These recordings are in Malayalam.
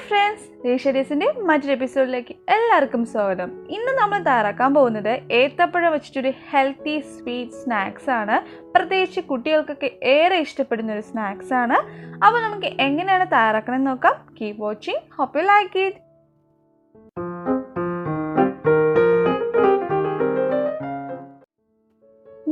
friends, reshzideasന്റെ മറ്റൊരു എപ്പിസോഡിലേക്ക് എല്ലാവർക്കും സ്വാഗതം. ഇന്ന് നമ്മൾ തയ്യാറാക്കാൻ പോകുന്നത് ഏത്തപ്പഴം വെച്ചിട്ടൊരു ഹെൽത്തി സ്വീറ്റ് സ്നാക്സ് ആണ്. പ്രത്യേകിച്ച് കുട്ടികൾക്കൊക്കെ ഏറെ ഇഷ്ടപ്പെടുന്ന ഒരു സ്നാക്സ് ആണ്. അപ്പോൾ നമുക്ക് എങ്ങനെയാണ് തയ്യാറാക്കണമെന്ന് നോക്കാം. Keep watching. Hope you like it.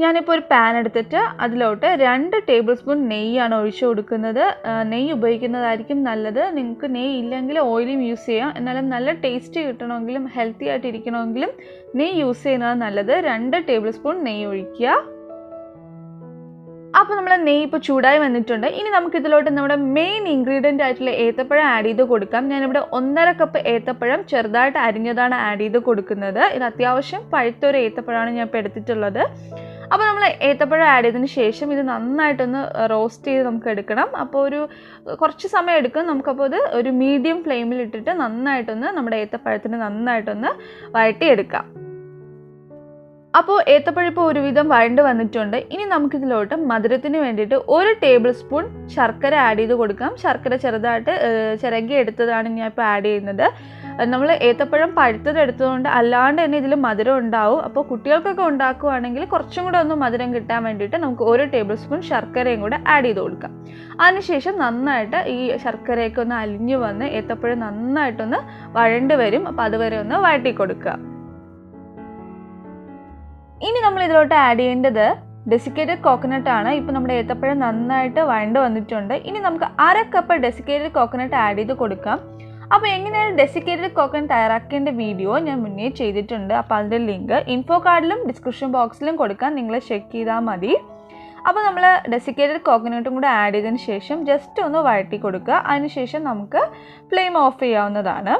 ഞാനിപ്പോൾ ഒരു പാൻ എടുത്തിട്ട് അതിലോട്ട് 2 ടേബിൾ സ്പൂൺ നെയ്യാണ് ഒഴിച്ചു കൊടുക്കുന്നത്. നെയ്യ് ഉപയോഗിക്കുന്നതായിരിക്കും നല്ലത്. നിങ്ങൾക്ക് നെയ്യ് ഇല്ലെങ്കിൽ ഓയിലും യൂസ് ചെയ്യാം. എന്നാലും നല്ല ടേസ്റ്റ് കിട്ടണമെങ്കിലും ഹെൽത്തി ആയിട്ട് ഇരിക്കണമെങ്കിലും നെയ്യ് യൂസ് ചെയ്യുന്നതാണ് നല്ലത്. 2 ടേബിൾ സ്പൂൺ നെയ്യ് ഒഴിക്കുക. അപ്പോൾ നമ്മൾ നെയ്യ് ഇപ്പോൾ ചൂടായി വന്നിട്ടുണ്ട്. ഇനി നമുക്കിതിലോട്ട് നമ്മുടെ മെയിൻ ഇൻഗ്രീഡിയൻ്റ് ആയിട്ടുള്ള ഏത്തപ്പഴം ആഡ് ചെയ്ത് കൊടുക്കാം. ഞാനിവിടെ 1.5 കപ്പ് ഏത്തപ്പഴം ചെറുതായിട്ട് അരിഞ്ഞതാണ് ആഡ് ചെയ്ത് കൊടുക്കുന്നത്. ഇത് അത്യാവശ്യം പഴുത്തൊരു ഏത്തപ്പഴമാണ് ഞാൻ ഇപ്പോൾ എടുത്തിട്ടുള്ളത്. അപ്പോൾ നമ്മൾ ഏത്തപ്പഴം ആഡ് ചെയ്തതിന് ശേഷം ഇത് നന്നായിട്ടൊന്ന് റോസ്റ്റ് ചെയ്ത് നമുക്ക് എടുക്കണം. അപ്പോൾ കുറച്ച് സമയം എടുക്കും. നമുക്കപ്പോൾ ഇത് ഒരു മീഡിയം ഫ്ലെയിമിൽ ഇട്ടിട്ട് നന്നായിട്ടൊന്ന് നമ്മുടെ ഏത്തപ്പഴത്തിന് നന്നായിട്ടൊന്ന് വഴറ്റിയെടുക്കാം. അപ്പോൾ ഏത്തപ്പഴം ഇപ്പോൾ ഒരുവിധം വഴണ്ട് വന്നിട്ടുണ്ട്. ഇനി നമുക്കിതിലോട്ട് മധുരത്തിന് വേണ്ടിയിട്ട് 1 ടേബിൾ സ്പൂൺ ശർക്കര ആഡ് ചെയ്ത് കൊടുക്കാം. ശർക്കര ചെറുതായിട്ട് ചിരകി എടുത്തതാണ് ഞാൻ ഇപ്പോൾ ആഡ് ചെയ്യുന്നത്. നമ്മൾ ഏത്തപ്പഴം പഴുത്തത് എടുത്തതുകൊണ്ട് അല്ലാണ്ട് തന്നെ ഇതിൽ മധുരം ഉണ്ടാവും. അപ്പോൾ കുട്ടികൾക്കൊക്കെ ഉണ്ടാക്കുകയാണെങ്കിൽ കുറച്ചും കൂടെ ഒന്ന് മധുരം കിട്ടാൻ വേണ്ടിയിട്ട് നമുക്ക് 1 ടേബിൾ സ്പൂൺ ശർക്കരയും കൂടെ ആഡ് ചെയ്ത് കൊടുക്കാം. അതിനുശേഷം നന്നായിട്ട് ഈ ശർക്കരയൊക്കെ ഒന്ന് അലിഞ്ഞു വന്ന് ഏത്തപ്പഴം നന്നായിട്ടൊന്ന് വഴണ്ട് വരും. അപ്പോൾ അതുവരെ ഒന്ന് വഴറ്റി കൊടുക്കുക. ഇനി നമ്മൾ ഇതിലോട്ട് ആഡ് ചെയ്യേണ്ടത് ഡെസിക്കേറ്റഡ് കോക്കനട്ട് ആണ്. ഇപ്പോൾ നമ്മുടെ ഏത്തപ്പഴം നന്നായിട്ട് വഴണ്ട് വന്നിട്ടുണ്ട്. ഇനി നമുക്ക് 1/2 കപ്പ് ഡെസിക്കേറ്റഡ് കോക്കനട്ട് ആഡ് ചെയ്ത് കൊടുക്കാം. അപ്പോൾ എങ്ങനെയാണ് ഡെസിക്കേറ്റഡ് കോക്കനട്ട് തയ്യാറാക്കേണ്ട വീഡിയോ ഞാൻ മുന്നേ ചെയ്തിട്ടുണ്ട്. അപ്പോൾ അതിൻ്റെ ലിങ്ക് ഇൻഫോ കാർഡിലും ഡിസ്ക്രിപ്ഷൻ ബോക്സിലും കൊടുക്കാം. നിങ്ങൾ ചെക്ക് ചെയ്താൽ മതി. അപ്പോൾ നമ്മൾ ഡെസിക്കേറ്റഡ് കോക്കനട്ടും കൂടെ ആഡ് ചെയ്തതിന് ശേഷം ജസ്റ്റ് ഒന്ന് വഴറ്റി കൊടുക്കുക. അതിനുശേഷം നമുക്ക് ഫ്ലെയിം ഓഫ് ചെയ്യാവുന്നതാണ്.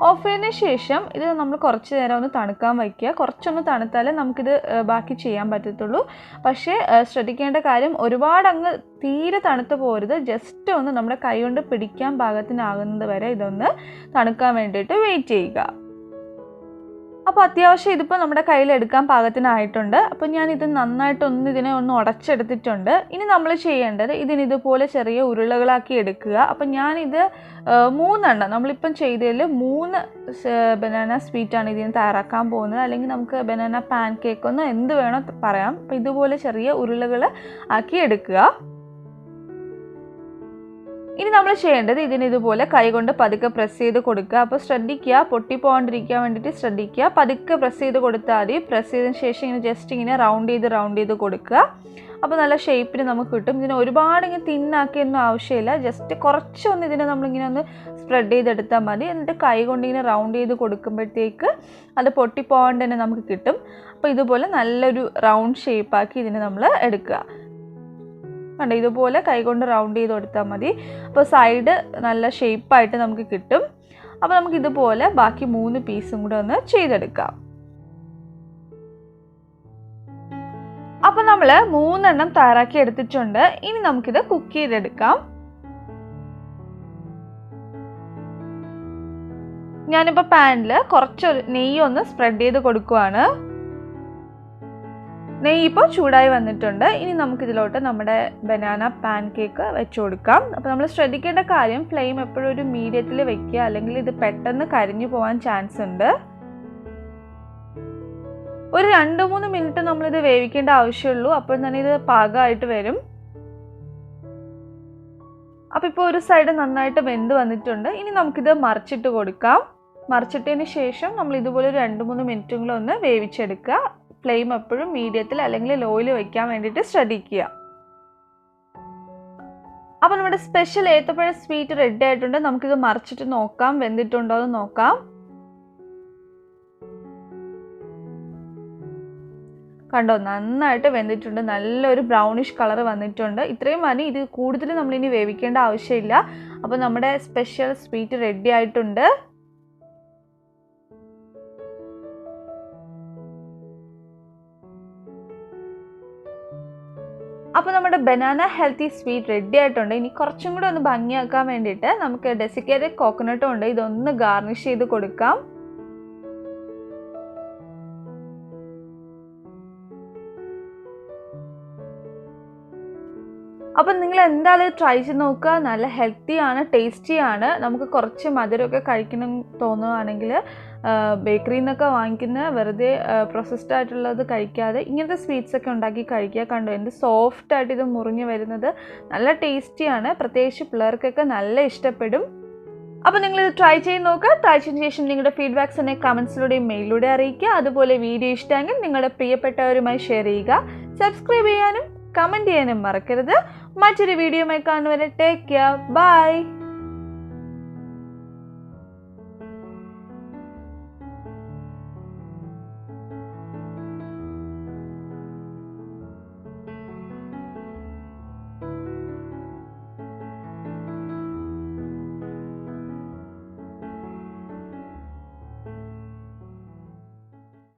ഓഫ് ചെയ്തതിന് ശേഷം ഇത് നമ്മൾ കുറച്ച് നേരം ഒന്ന് തണുക്കാൻ വയ്ക്കുക. കുറച്ചൊന്ന് തണുത്താലേ നമുക്കിത് ബാക്കി ചെയ്യാൻ പറ്റത്തുള്ളൂ. പക്ഷേ ശ്രദ്ധിക്കേണ്ട കാര്യം ഒരുപാട് അങ്ങ് തീരെ തണുത്ത് പോരുത്. ജസ്റ്റ് ഒന്ന് നമ്മുടെ കൈ കൊണ്ട് പിടിക്കാൻ പാകത്തിനാകുന്നത് വരെ ഇതൊന്ന് തണുക്കാൻ വേണ്ടിയിട്ട് വെയിറ്റ് ചെയ്യുക. അപ്പോൾ അത്യാവശ്യം ഇതിപ്പോൾ നമ്മുടെ കയ്യിൽ എടുക്കാൻ പാകത്തിനായിട്ടുണ്ട്. അപ്പോൾ ഞാനിത് നന്നായിട്ടൊന്ന് ഇതിനെ ഒന്ന് ഉടച്ചെടുത്തിട്ടുണ്ട്. ഇനി നമ്മൾ ചെയ്യേണ്ടത് ഇതുപോലെ ചെറിയ ഉരുളകളാക്കി എടുക്കുക. അപ്പോൾ ഞാനിത് 3 എണ്ണം നമ്മളിപ്പം ചെയ്തതിൽ 3 ബനാന സ്വീറ്റാണ് ഇതിന് തയ്യാറാക്കാൻ പോകുന്നത്. അല്ലെങ്കിൽ നമുക്ക് ബനാന പാൻ കേക്കൊന്ന് എന്ത് വേണോ പറയാം. അപ്പോൾ ഇതുപോലെ ചെറിയ ഉരുളകൾ ആക്കി എടുക്കുക. ഇനി നമ്മൾ ചെയ്യേണ്ടത് ഇതുപോലെ കൈകൊണ്ട് പതുക്കെ പ്രസ് ചെയ്ത് കൊടുക്കുക. അപ്പോൾ ശ്രദ്ധിക്കുക, പൊട്ടിപ്പോകാണ്ടിരിക്കാൻ വേണ്ടിയിട്ട് ശ്രദ്ധിക്കുക. പതുക്കെ പ്രസ് ചെയ്ത് കൊടുത്താൽ മതി. പ്രസ് ചെയ്തതിന് ശേഷം ഇങ്ങനെ ജസ്റ്റ് ഇങ്ങനെ റൗണ്ട് ചെയ്ത് കൊടുക്കുക. അപ്പോൾ നല്ല ഷേപ്പിന് നമുക്ക് കിട്ടും. ഇതിന് ഒരുപാട് ഇങ്ങനെ തിന്നാക്കിയൊന്നും ആവശ്യമില്ല. ജസ്റ്റ് കുറച്ചൊന്ന് ഇതിനെ നമ്മളിങ്ങനെ ഒന്ന് സ്പ്രെഡ് ചെയ്തെടുത്താൽ മതി. എന്നിട്ട് കൈ കൊണ്ട് ഇങ്ങനെ റൗണ്ട് ചെയ്ത് കൊടുക്കുമ്പോഴത്തേക്ക് അത് പൊട്ടിപ്പോകാണ്ട് തന്നെ നമുക്ക് കിട്ടും. അപ്പോൾ ഇതുപോലെ നല്ലൊരു റൗണ്ട് ഷേപ്പാക്കി ഇതിനെ നമ്മൾ എടുക്കുക. കണ്ടോ, ഇതുപോലെ കൈകൊണ്ട് റൗണ്ട് ചെയ്ത് കൊടുത്താൽ മതി. അപ്പോൾ സൈഡ് നല്ല ഷേപ്പായിട്ട് നമുക്ക് കിട്ടും. അപ്പോൾ നമുക്ക് ഇതുപോലെ ബാക്കി 3 പീസും കൂടെ ഒന്ന് ചെയ്തെടുക്കാം. അപ്പോൾ നമ്മൾ 3 എണ്ണം തയ്യാറാക്കി എടുത്തിട്ടുണ്ട്. ഇനി നമുക്കിത് കുക്ക് ചെയ്തെടുക്കാം. ഞാനിപ്പോൾ പാനിൽ കുറച്ച് നെയ്യ് ഒന്ന് സ്പ്രെഡ് ചെയ്ത് കൊടുക്കുവാണ്. നെയ്യ് ഇപ്പോൾ ചൂടായി വന്നിട്ടുണ്ട്. ഇനി നമുക്കിതിലോട്ട് നമ്മുടെ ബനാന പാൻ കേക്ക് വെച്ച് കൊടുക്കാം. അപ്പോൾ നമ്മൾ ശ്രദ്ധിക്കേണ്ട കാര്യം ഫ്ലെയിം എപ്പോഴും ഒരു മീഡിയത്തിൽ വെക്കുക, അല്ലെങ്കിൽ ഇത് പെട്ടെന്ന് കരിഞ്ഞു പോകാൻ ചാൻസ് ഉണ്ട്. ഒരു 2-3 മിനിറ്റ് നമ്മളിത് വേവിക്കേണ്ട ആവശ്യമുള്ളൂ. അപ്പോൾ തന്നെ ഇത് പാകമായിട്ട് വരും. അപ്പോൾ ഇപ്പോൾ ഒരു സൈഡ് നന്നായിട്ട് വെന്ത് വന്നിട്ടുണ്ട്. ഇനി നമുക്കിത് മറിച്ചിട്ട് കൊടുക്കാം. മറിച്ചിട്ടതിന് ശേഷം നമ്മൾ ഇതുപോലെ ഒരു 2-3 മിനിറ്റുകളും ഒന്ന് വേവിച്ചെടുക്കുക. ഫ്ലെയിം എപ്പോഴും മീഡിയത്തിൽ അല്ലെങ്കിൽ ലോയിൽ വെക്കാൻ വേണ്ടിയിട്ട് ശ്രദ്ധിക്കുക. അപ്പോൾ നമ്മുടെ സ്പെഷ്യൽ ഏത്തപ്പഴ സ്വീറ്റ് റെഡി ആയിട്ടുണ്ട്. നമുക്കിത് മറിച്ചിട്ട് നോക്കാം, വെന്തിട്ടുണ്ടോ എന്ന് നോക്കാം. കണ്ടോ, നന്നായിട്ട് വെന്തിട്ടുണ്ട്. നല്ലൊരു ബ്രൗണിഷ് കളർ വന്നിട്ടുണ്ട്. ഇത്രയും മതി. ഇത് കൂടുതൽ നമ്മളിനി വേവിക്കേണ്ട ആവശ്യമില്ല. അപ്പോൾ നമ്മുടെ സ്പെഷ്യൽ സ്വീറ്റ് റെഡി ആയിട്ടുണ്ട്. അപ്പോൾ നമ്മുടെ ബനാന ഹെൽത്തി സ്വീറ്റ് റെഡി ആയിട്ടുണ്ട്. ഇനി കുറച്ചും കൂടെ ഒന്ന് ഭംഗിയാക്കാൻ വേണ്ടിയിട്ട് നമുക്ക് ഡെസിക്കേറ്റഡ് കോക്കനട്ടും ഉണ്ട്. ഇതൊന്ന് ഗാർണിഷ് ചെയ്ത് കൊടുക്കാം. അപ്പം നിങ്ങൾ എന്തായാലും ട്രൈ ചെയ്ത് നോക്കുക. നല്ല ഹെൽത്തിയാണ്, ടേസ്റ്റിയാണ്. നമുക്ക് കുറച്ച് മധുരമൊക്കെ കഴിക്കണം തോന്നുകയാണെങ്കിൽ ബേക്കറിയിൽ നിന്നൊക്കെ വാങ്ങിക്കുന്ന വെറുതെ പ്രോസസ്ഡ് ആയിട്ടുള്ളത് കഴിക്കാതെ ഇങ്ങനത്തെ സ്വീറ്റ്സ് ഒക്കെ ഉണ്ടാക്കി കഴിക്കുക. കണ്ടോ എന്ത് സോഫ്റ്റായിട്ട് ഇത് മുറിഞ്ഞ് വരുന്നത്. നല്ല ടേസ്റ്റിയാണ്. പ്രത്യേകിച്ച് പിള്ളേർക്കൊക്കെ നല്ല ഇഷ്ടപ്പെടും. അപ്പോൾ നിങ്ങളിത് ട്രൈ ചെയ്ത് നോക്കുക. ട്രൈ ചെയ്തതിന് ശേഷം നിങ്ങളുടെ ഫീഡ്ബാക്ക്സ് എന്നെ കമൻസിലൂടെയും മെയിലിലൂടെ അറിയിക്കുക. അതുപോലെ വീഡിയോ ഇഷ്ടമെങ്കിൽ നിങ്ങളുടെ പ്രിയപ്പെട്ടവരുമായി ഷെയർ ചെയ്യുക. സബ്സ്ക്രൈബ് ചെയ്യാനും കമൻറ്റ് ചെയ്യാനും മറക്കരുത്. മറ്റൊരു വീഡിയോയുമായി കാണുവരെ ടേക്ക് കെയർ. ബൈ.